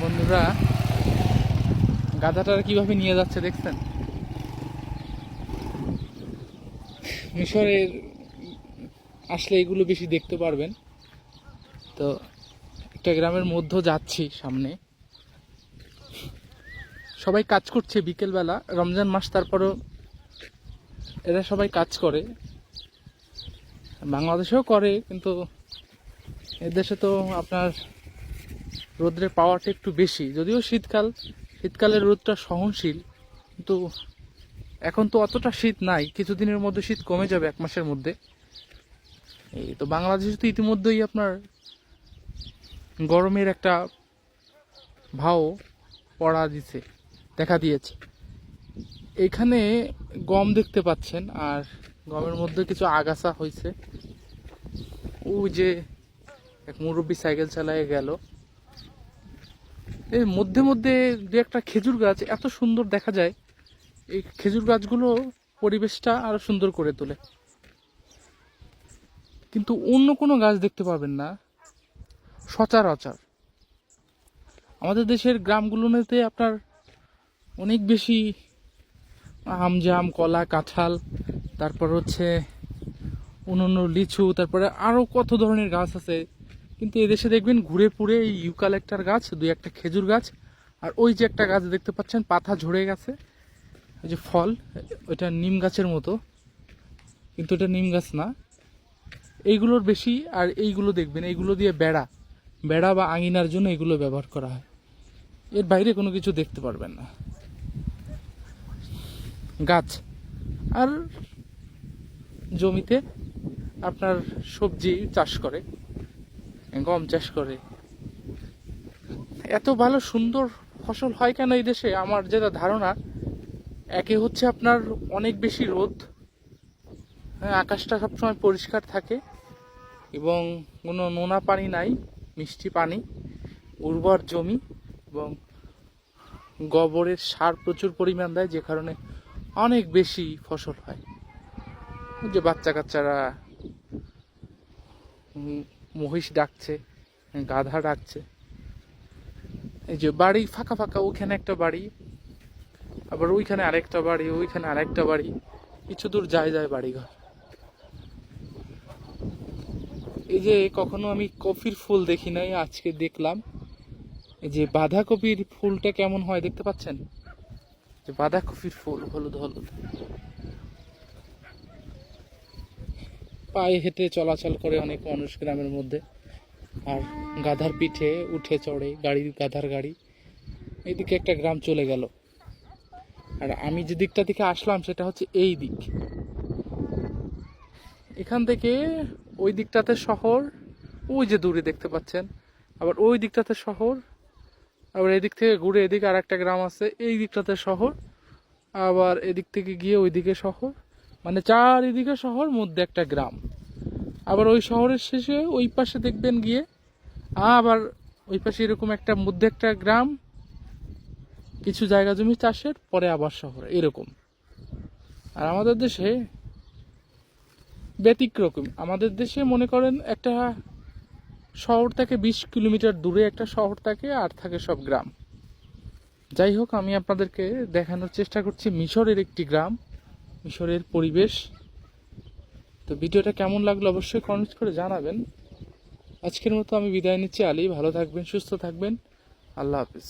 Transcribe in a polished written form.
বন্ধুরা, গাধাটা কিভাবে নিয়ে যাচ্ছে দেখছেন? মিশরের আসলে এগুলো বেশি দেখতে পারবেন। তো একটা গ্রামের মধ্যে যাচ্ছি, সামনে সবাই কাজ করছে বিকেলবেলা, রমজান মাস, তারপরও এরা সবাই কাজ করে। বাংলাদেশেও করে, কিন্তু এদেশে তো আপনার রোদ্রের পাওয়ারটা একটু বেশি। যদিও শীতকালের রোদটা সহনশীল, কিন্তু এখন তো অতটা শীত নাই। কিছুদিনের মধ্যে শীত কমে যাবে, 1 মাসের মধ্যে। এই তো বাংলাদেশে তো ইতিমধ্যেই আপনার গরমের একটা ভাও দেখা দিয়েছে। এখানে গম দেখতে পাচ্ছেন, আর গমের মধ্যে কিছু আগাছা হয়েছে। ওই যে এক মুরব্বী সাইকেল চালায় গেল। এর মধ্যে মধ্যে দু একটা খেজুর গাছ এত সুন্দর দেখা যায়। এই খেজুর গাছগুলো পরিবেশটা আরো সুন্দর করে তোলে, কিন্তু অন্য কোনো গাছ দেখতে পাবেন না সচরাচর। আমাদের দেশের গ্রামগুলোতে আপনার অনেক বেশি আম, জাম, কলা, কাঁঠাল, তারপর হচ্ছে অন্যান্য লিচু, তারপরে আরো কত ধরনের গাছ আছে। কিন্তু এদেশে দেখবেন ঘুরে পুরে এই ইউক্যালিপটাস গাছ, 2-1টা খেজুর গাছ, আর ওই যে একটা গাছ দেখতে পাচ্ছেন পাতা ঝরে গেছে, ওই যে ফল, ওইটা নিম গাছের মতো, কিন্তু এটা নিম গাছ না। এইগুলোর বেশি। আর এইগুলো দেখবেন, এইগুলো দিয়ে বেড়া বা আঙিনার জন্য এগুলো ব্যবহার করা হয়। এর বাইরে কোনো কিছু দেখতে পারবেন না। গাছ আর জমিতে আপনার সবজি চাষ করে, গম চাষ করে। এত ভালো সুন্দর ফসল হয় কেন এই দেশে? আমার যেটা ধারণা, একে হচ্ছে আপনার অনেক বেশি রোদ, হ্যাঁ, আকাশটা সবসময় পরিষ্কার থাকে এবং কোনো নোনা পানি নাই, মিষ্টি পানি, উর্বর জমি, এবং গোবরের সার প্রচুর পরিমাণ দেয়, যে কারণে অনেক বেশি ফসল হয়। যে বাচ্চা কাচ্চারা মহিষ ডাকছে, গাধা ডাকছে। এই যে বাড়ি ফাঁকা ফাঁকা, ওইখানে একটা বাড়ি, আবার ওইখানে আরেকটা বাড়ি, ওইখানে আরেকটা বাড়ি, কিছু দূর যায় বাড়িঘর। এই যে কখনো আমি কফির ফুল দেখি নাই, আজকে দেখলাম। এই যে বাঁধাকপির ফুলটা কেমন হয় দেখতে পাচ্ছেন? যে বাঁধাকপির ফুল হলুদ হলুদ, পায়ে হেঁটে চলাচল করে অনেক মানুষ গ্রামের মধ্যে, আর গাধার পিঠে উঠে চড়ে গাধার গাড়ি। এইদিকে একটা গ্রাম চলে গেল। আর আমি যে দিকটা থেকে আসলাম সেটা হচ্ছে এই দিক। এখান থেকে ওই দিকটাতে শহর, ওই যে দূরে দেখতে পাচ্ছেন, আবার ওই দিকটাতে শহর, আবার এদিক থেকে ঘুরে এদিকে আর একটা গ্রাম আছে, এই দিকটাতে শহর, আবার এদিক থেকে গিয়ে ওইদিকে শহর, মানে চারিদিকে শহর, মধ্যে একটা গ্রাম। আবার ওই শহরের শেষে ওই পাশে দেখবেন গিয়ে আবার ওই পাশে এরকম একটা মধ্যে একটা গ্রাম, কিছু জায়গা জমি চাষের, পরে আবার শহর, এরকম। আর আমাদের দেশে ব্যতিক্রম। আমাদের দেশে মনে করেন একটা শহর থেকে 20 কিলোমিটার দূরে একটা শহর থাকে, আর থাকে সব গ্রাম। যাই হোক, আমি আপনাদেরকে দেখানোর চেষ্টা করছি মিশরের একটি গ্রাম, মিশরের পরিবেশ। তো ভিডিওটা কেমন লাগলো অবশ্যই কমেন্ট করে জানাবেন। আজকের মতো আমি বিদায় নিচ্ছি। আলী, ভালো থাকবেন, সুস্থ থাকবেন। আল্লাহ হাফিজ।